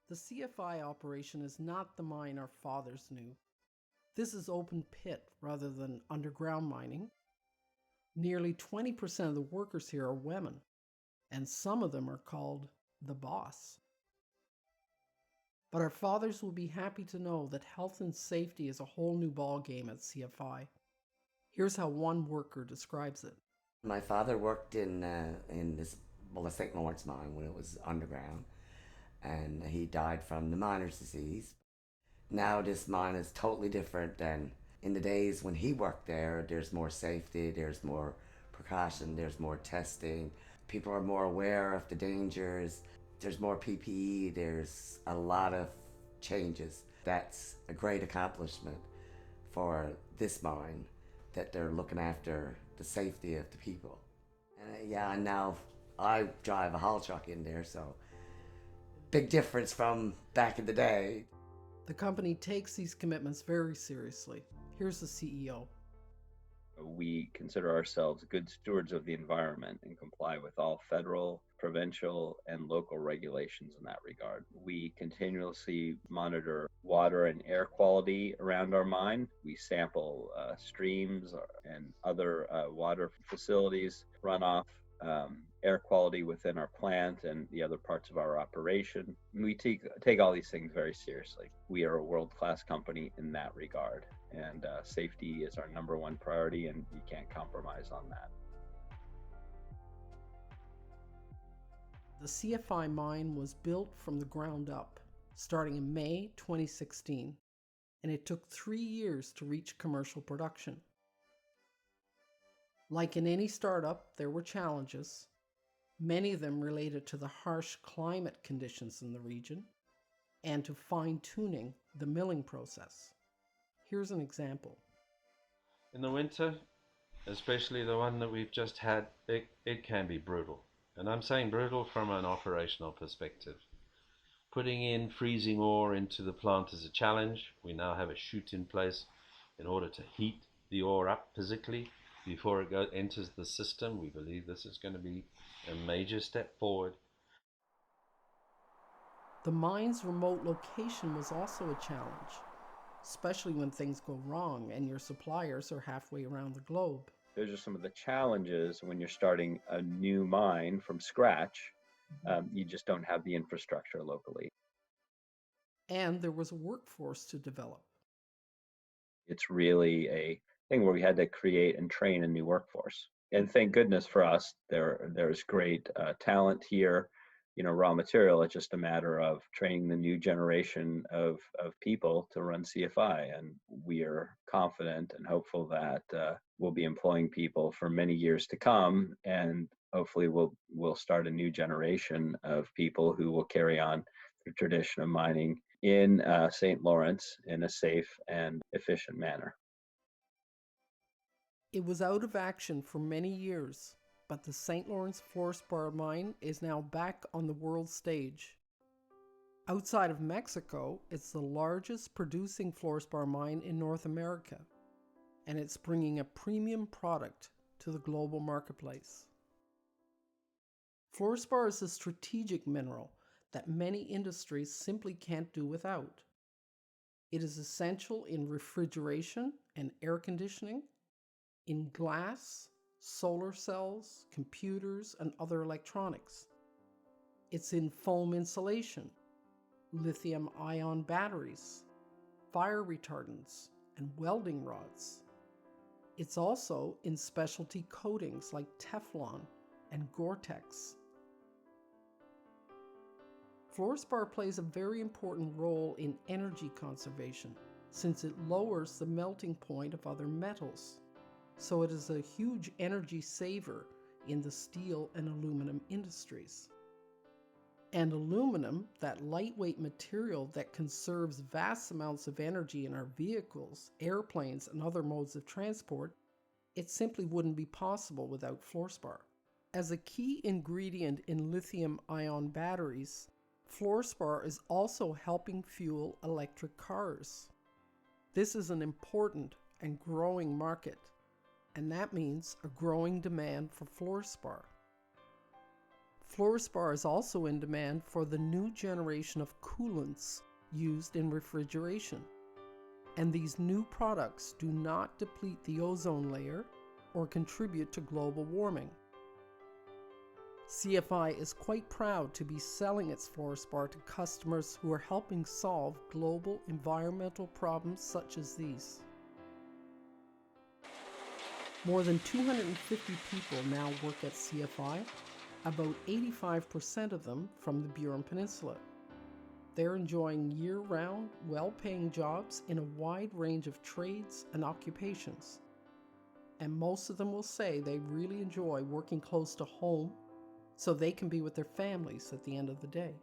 The CFI operation is not the mine our fathers knew. This is open pit rather than underground mining. Nearly 20% of the workers here are women, and some of them are called the boss. But our fathers will be happy to know that health and safety is a whole new ballgame at CFI. Here's how one worker describes it. My father worked in this the St. Lawrence mine when it was underground, and he died from the miner's disease. Now this mine is totally different than in the days when he worked there. There's more safety, there's more precaution, there's more testing. People are more aware of the dangers. There's more PPE. There's a lot of changes. That's a great accomplishment for this mine, that they're looking after the safety of the people. And yeah, now I drive a haul truck in there, so big difference from back in the day. The company takes these commitments very seriously. Here's the CEO. We consider ourselves good stewards of the environment and comply with all federal, provincial, and local regulations in that regard. We continuously monitor water and air quality around our mine. We sample streams and other water facilities, runoff, air quality within our plant and the other parts of our operation. We take all these things very seriously. We are a world-class company in that regard, and safety is our number one priority, and you can't compromise on that. The CFI mine was built from the ground up, starting in May 2016, and it took 3 years to reach commercial production. Like in any startup, there were challenges, many of them related to the harsh climate conditions in the region and to fine-tuning the milling process. Here's an example. In the winter, especially the one that we've just had, it can be brutal. And I'm saying brutal from an operational perspective. Putting in freezing ore into the plant is a challenge. We now have a chute in place in order to heat the ore up physically before it enters the system. We believe this is going to be a major step forward. The mine's remote location was also a challenge, especially when things go wrong and your suppliers are halfway around the globe. Those are some of the challenges when you're starting a new mine from scratch. You just don't have the infrastructure locally. And there was a workforce to develop. It's really a thing where we had to create and train a new workforce. And thank goodness for us, there's great talent here, raw material. It's just a matter of training the new generation of people to run CFI. And we are confident and hopeful that we'll be employing people for many years to come. And hopefully we'll start a new generation of people who will carry on the tradition of mining in St. Lawrence in a safe and efficient manner. It was out of action for many years, but the St. Lawrence fluorspar mine is now back on the world stage. Outside of Mexico, it's the largest producing fluorspar mine in North America, and it's bringing a premium product to the global marketplace. Fluorspar is a strategic mineral that many industries simply can't do without. It is essential in refrigeration and air conditioning, in glass, solar cells, computers, and other electronics. It's in foam insulation, lithium-ion batteries, fire retardants, and welding rods. It's also in specialty coatings like Teflon and Gore-Tex. Fluorspar plays a very important role in energy conservation since it lowers the melting point of other metals. So it is a huge energy saver in the steel and aluminum industries. And aluminum, that lightweight material that conserves vast amounts of energy in our vehicles, airplanes, and other modes of transport, it simply wouldn't be possible without fluorspar. As a key ingredient in lithium-ion batteries, fluorspar is also helping fuel electric cars. This is an important and growing market, and that means a growing demand for fluorspar. Fluorspar is also in demand for the new generation of coolants used in refrigeration. And these new products do not deplete the ozone layer or contribute to global warming. CFI is quite proud to be selling its fluorspar to customers who are helping solve global environmental problems such as these. More than 250 people now work at CFI, about 85% of them from the Burin Peninsula. They're enjoying year-round, well-paying jobs in a wide range of trades and occupations. And most of them will say they really enjoy working close to home so they can be with their families at the end of the day.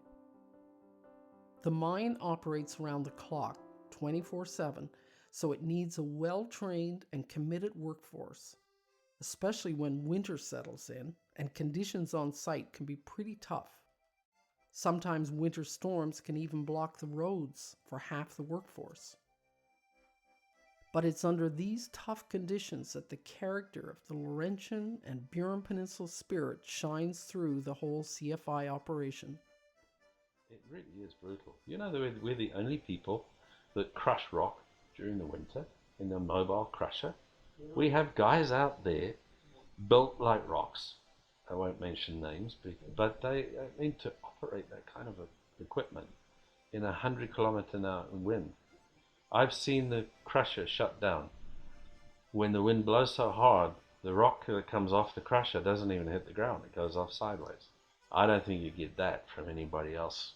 The mine operates around the clock, 24/7, so it needs a well-trained and committed workforce, especially when winter settles in and conditions on site can be pretty tough. Sometimes winter storms can even block the roads for half the workforce. But it's under these tough conditions that the character of the Laurentian and Burin Peninsula spirit shines through the whole CFI operation. It really is brutal. You know, we're the only people that crush rock during the winter in the mobile crusher. We have guys out there built like rocks. I won't mention names, but they need to operate that kind of equipment in 100-kilometer-an-hour wind. I've seen the crusher shut down. When the wind blows so hard, the rock that comes off the crusher doesn't even hit the ground. It goes off sideways. I don't think you get that from anybody else,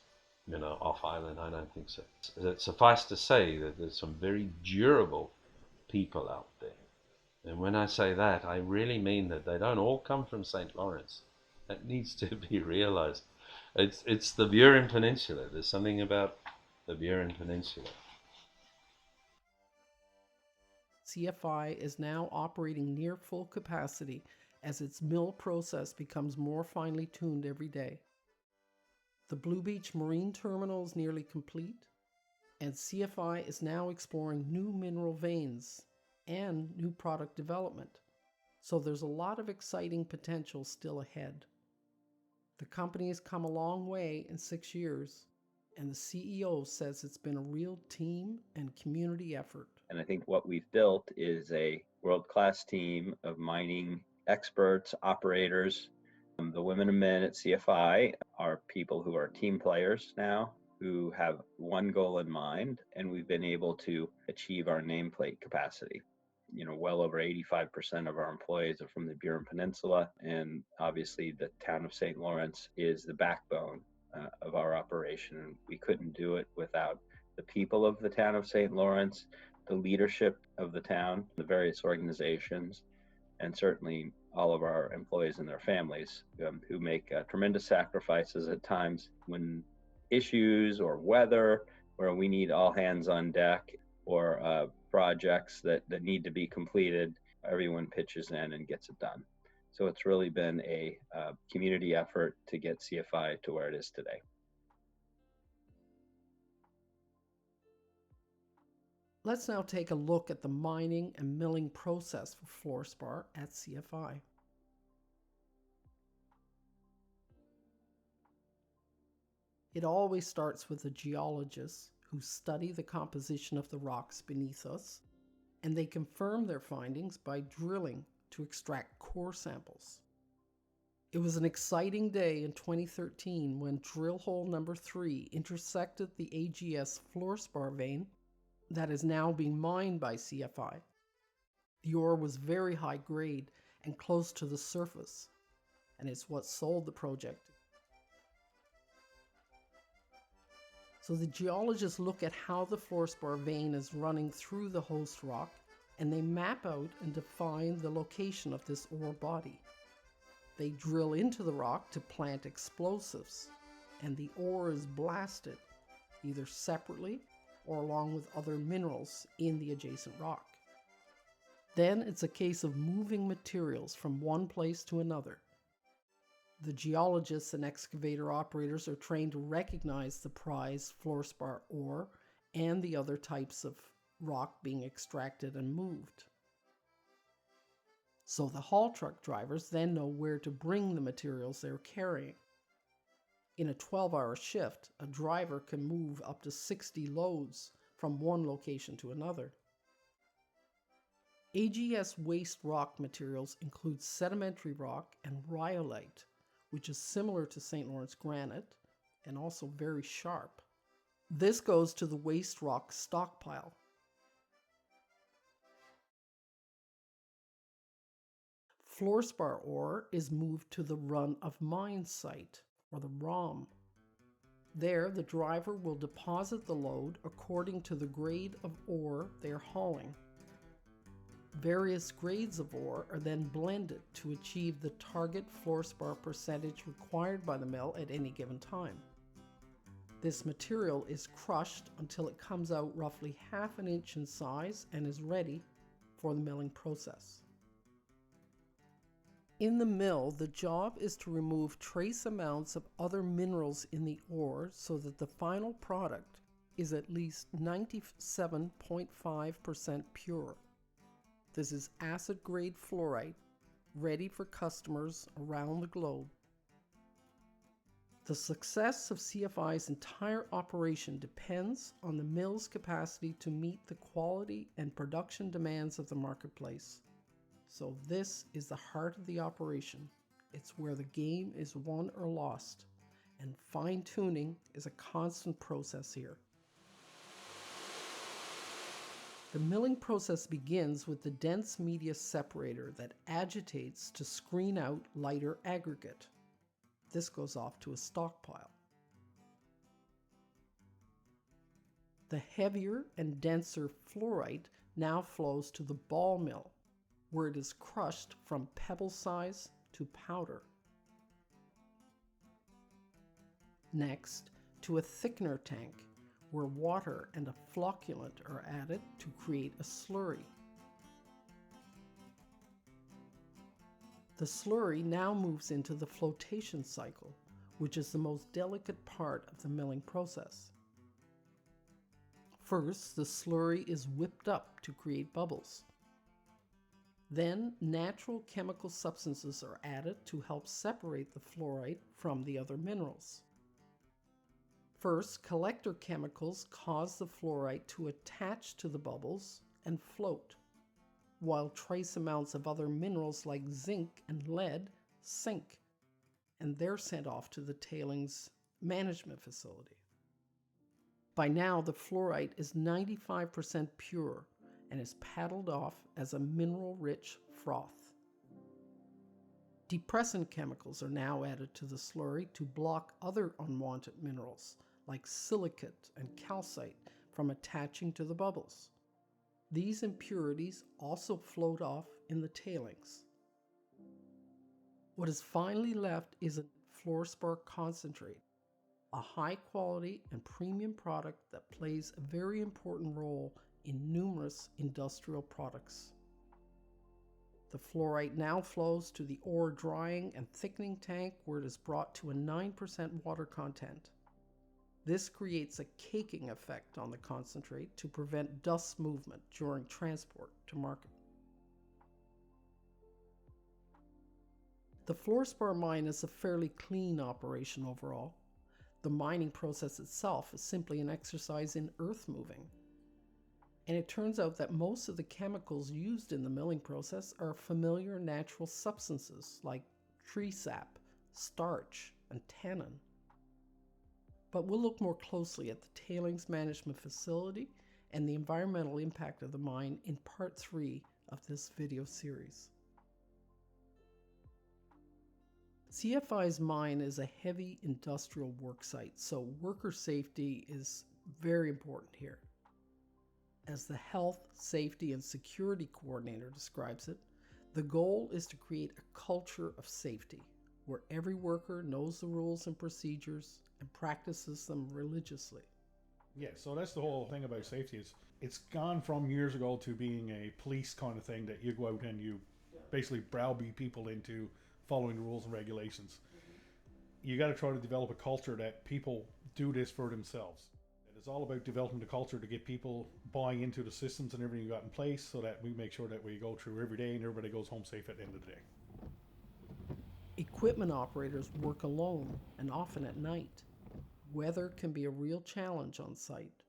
off island. I don't think so. Suffice to say that there's some very durable people out there. And when I say that, I really mean that they don't all come from St. Lawrence. That needs to be realized. It's the Burin Peninsula. There's something about the Burin Peninsula. CFI is now operating near full capacity as its mill process becomes more finely tuned every day. The Blue Beach Marine Terminal is nearly complete, and CFI is now exploring new mineral veins and new product development. So there's a lot of exciting potential still ahead. The company has come a long way in 6 years, and the CEO says it's been a real team and community effort. And I think what we've built is a world-class team of mining experts, operators. The women and men at CFI are people who are team players now, who have one goal in mind, and we've been able to achieve our nameplate capacity. Well over 85% of our employees are from the Burin Peninsula, and obviously the town of St. Lawrence is the backbone of our operation. We couldn't do it without the people of the town of St. Lawrence, the leadership of the town, the various organizations, and certainly all of our employees and their families who make tremendous sacrifices at times when issues or weather, where we need all hands on deck, or projects that need to be completed, everyone pitches in and gets it done. So it's really been a community effort to get CFI to where it is today. Let's now take a look at the mining and milling process for fluorspar at CFI. It always starts with the geologists who study the composition of the rocks beneath us, and they confirm their findings by drilling to extract core samples. It was an exciting day in 2013 when drill hole number 3 intersected the AGS fluorspar vein that is now being mined by CFI. The ore was very high grade and close to the surface, and it's what sold the project. So the geologists look at how the fluorspar vein is running through the host rock, and they map out and define the location of this ore body. They drill into the rock to plant explosives, and the ore is blasted, either separately or along with other minerals in the adjacent rock. Then it's a case of moving materials from one place to another. The geologists and excavator operators are trained to recognize the prized fluorspar ore and the other types of rock being extracted and moved. So the haul truck drivers then know where to bring the materials they're carrying. In a 12-hour shift, a driver can move up to 60 loads from one location to another. AGS waste rock materials include sedimentary rock and rhyolite, which is similar to St. Lawrence granite and also very sharp. This goes to the waste rock stockpile. Fluorspar ore is moved to the run-of-mine site, or the ROM. There, the driver will deposit the load according to the grade of ore they are hauling. Various grades of ore are then blended to achieve the target fluorspar percentage required by the mill at any given time. This material is crushed until it comes out roughly half an inch in size and is ready for the milling process. In the mill, the job is to remove trace amounts of other minerals in the ore so that the final product is at least 97.5% pure. This is acid-grade fluorite, ready for customers around the globe. The success of CFI's entire operation depends on the mill's capacity to meet the quality and production demands of the marketplace. So this is the heart of the operation. It's where the game is won or lost, and fine-tuning is a constant process here. The milling process begins with the dense media separator that agitates to screen out lighter aggregate. This goes off to a stockpile. The heavier and denser fluorite now flows to the ball mill, where it is crushed from pebble size to powder. Next, to a thickener tank, where water and a flocculant are added to create a slurry. The slurry now moves into the flotation cycle, which is the most delicate part of the milling process. First, the slurry is whipped up to create bubbles. Then, natural chemical substances are added to help separate the fluorite from the other minerals. First, collector chemicals cause the fluorite to attach to the bubbles and float, while trace amounts of other minerals like zinc and lead sink, and they're sent off to the tailings management facility. By now, the fluorite is 95% pure and is paddled off as a mineral-rich froth. Depressant chemicals are now added to the slurry to block other unwanted minerals like silicate and calcite from attaching to the bubbles. These impurities also float off in the tailings. What is finally left is a fluorspar concentrate, a high-quality and premium product that plays a very important role in numerous industrial products. The fluorite now flows to the ore drying and thickening tank, where it is brought to a 9% water content. This creates a caking effect on the concentrate to prevent dust movement during transport to market. The fluorspar mine is a fairly clean operation overall. The mining process itself is simply an exercise in earth moving. And it turns out that most of the chemicals used in the milling process are familiar natural substances like tree sap, starch, and tannin. But we'll look more closely at the tailings management facility and the environmental impact of the mine in part 3 of this video series. CFI's mine is a heavy industrial work site, so worker safety is very important here. As the Health, Safety, and Security Coordinator describes it, the goal is to create a culture of safety, where every worker knows the rules and procedures and practices them religiously. Yeah, so that's the whole thing about safety. It's gone from years ago to being a police kind of thing that you go out and you basically browbeat people into following the rules and regulations. You got to try to develop a culture that people do this for themselves. It's all about developing the culture to get people buying into the systems and everything you got in place, so that we make sure that we go through every day and everybody goes home safe at the end of the day. Equipment operators work alone and often at night. Weather can be a real challenge on site.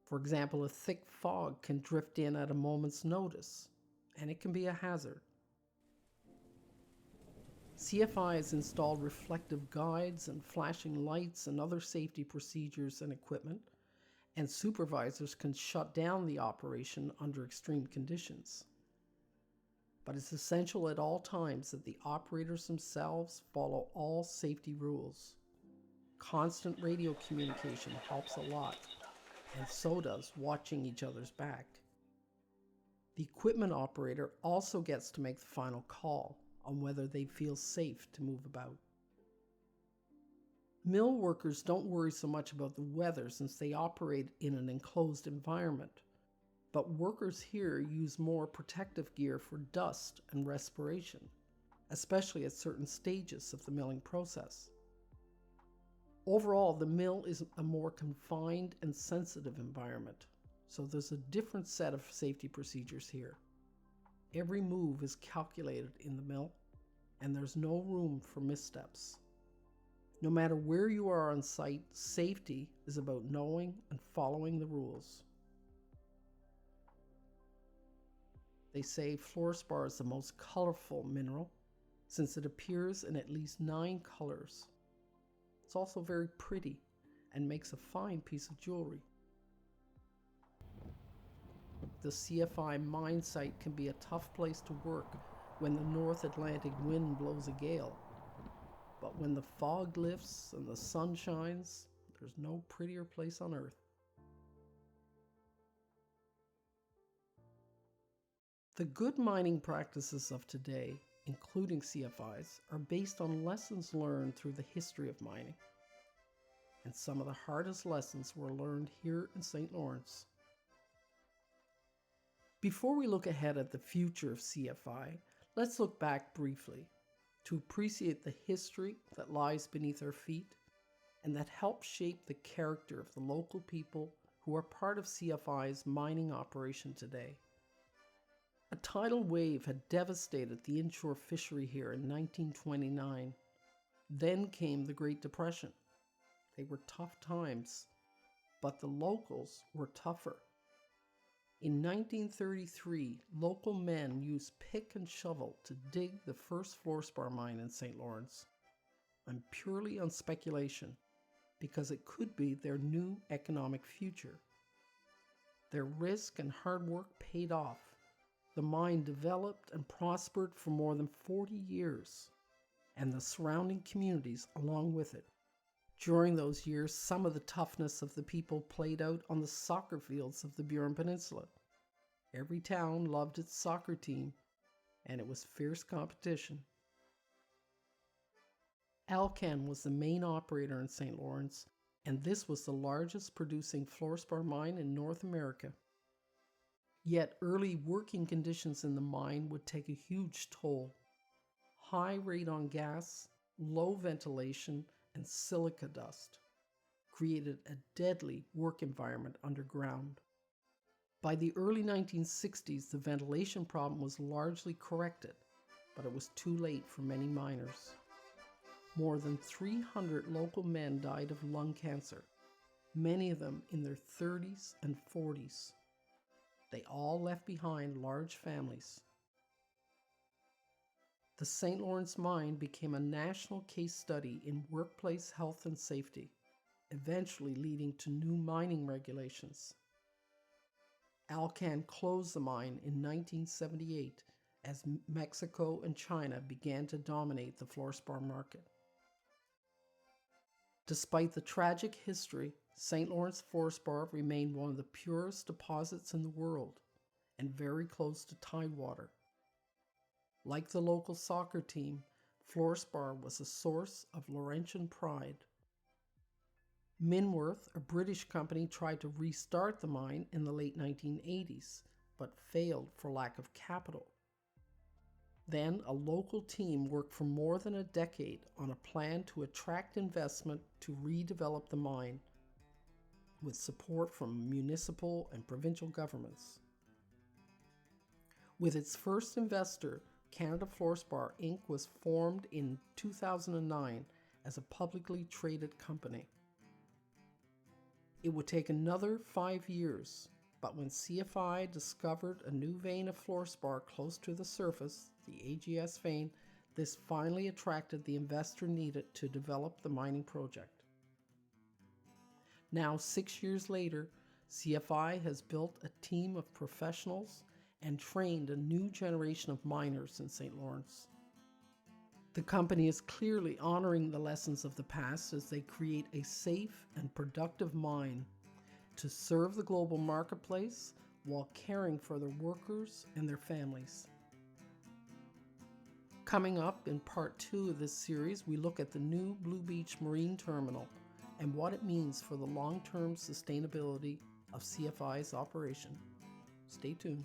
For example, a thick fog can drift in at a moment's notice, and it can be a hazard. CFI has installed reflective guides and flashing lights and other safety procedures and equipment, and supervisors can shut down the operation under extreme conditions. But it's essential at all times that the operators themselves follow all safety rules. Constant radio communication helps a lot, and so does watching each other's back. The equipment operator also gets to make the final call on whether they feel safe to move about. Mill workers don't worry so much about the weather since they operate in an enclosed environment, but workers here use more protective gear for dust and respiration, especially at certain stages of the milling process. Overall, the mill is a more confined and sensitive environment, so there's a different set of safety procedures here. Every move is calculated in the mill, and there's no room for missteps. No matter where you are on site, safety is about knowing and following the rules. They say fluorspar is the most colorful mineral, since it appears in at least 9 colors. It's also very pretty and makes a fine piece of jewelry. The CFI mine site can be a tough place to work when the North Atlantic wind blows a gale. But when the fog lifts and the sun shines, there's no prettier place on earth. The good mining practices of today, including CFIs, are based on lessons learned through the history of mining. And some of the hardest lessons were learned here in St. Lawrence. Before we look ahead at the future of CFI, let's look back briefly to appreciate the history that lies beneath our feet and that helps shape the character of the local people who are part of CFI's mining operation today. A tidal wave had devastated the inshore fishery here in 1929. Then came the Great Depression. They were tough times, but the locals were tougher. In 1933, local men used pick and shovel to dig the first fluorspar mine in St. Lawrence, and purely on speculation, because it could be their new economic future. Their risk and hard work paid off. The mine developed and prospered for more than 40 years, and the surrounding communities along with it. During those years, some of the toughness of the people played out on the soccer fields of the Burin Peninsula. Every town loved its soccer team, and it was fierce competition. Alcan was the main operator in St. Lawrence, and this was the largest producing fluorspar mine in North America. Yet early working conditions in the mine would take a huge toll. High radon gas, low ventilation, and silica dust created a deadly work environment underground. By the early 1960s, the ventilation problem was largely corrected, but it was too late for many miners. More than 300 local men died of lung cancer, many of them in their 30s and 40s. They all left behind large families. The St. Lawrence mine became a national case study in workplace health and safety, eventually leading to new mining regulations. Alcan closed the mine in 1978 as Mexico and China began to dominate the fluorspar market. Despite the tragic history, St. Lawrence fluorspar remained one of the purest deposits in the world and very close to tidewater. Like the local soccer team, fluorspar was a source of Laurentian pride. Minworth, a British company, tried to restart the mine in the late 1980s, but failed for lack of capital. Then a local team worked for more than a decade on a plan to attract investment to redevelop the mine, with support from municipal and provincial governments. With its first investor, Canada Fluorspar Inc. was formed in 2009 as a publicly traded company. It would take another 5 years, but when CFI discovered a new vein of fluorspar close to the surface, the AGS vein, this finally attracted the investor needed to develop the mining project. Now, 6 years later, CFI has built a team of professionals and trained a new generation of miners in St. Lawrence. The company is clearly honoring the lessons of the past as they create a safe and productive mine to serve the global marketplace while caring for their workers and their families. Coming up in part 2 of this series, we look at the new Blue Beach Marine Terminal and what it means for the long-term sustainability of CFI's operation. Stay tuned.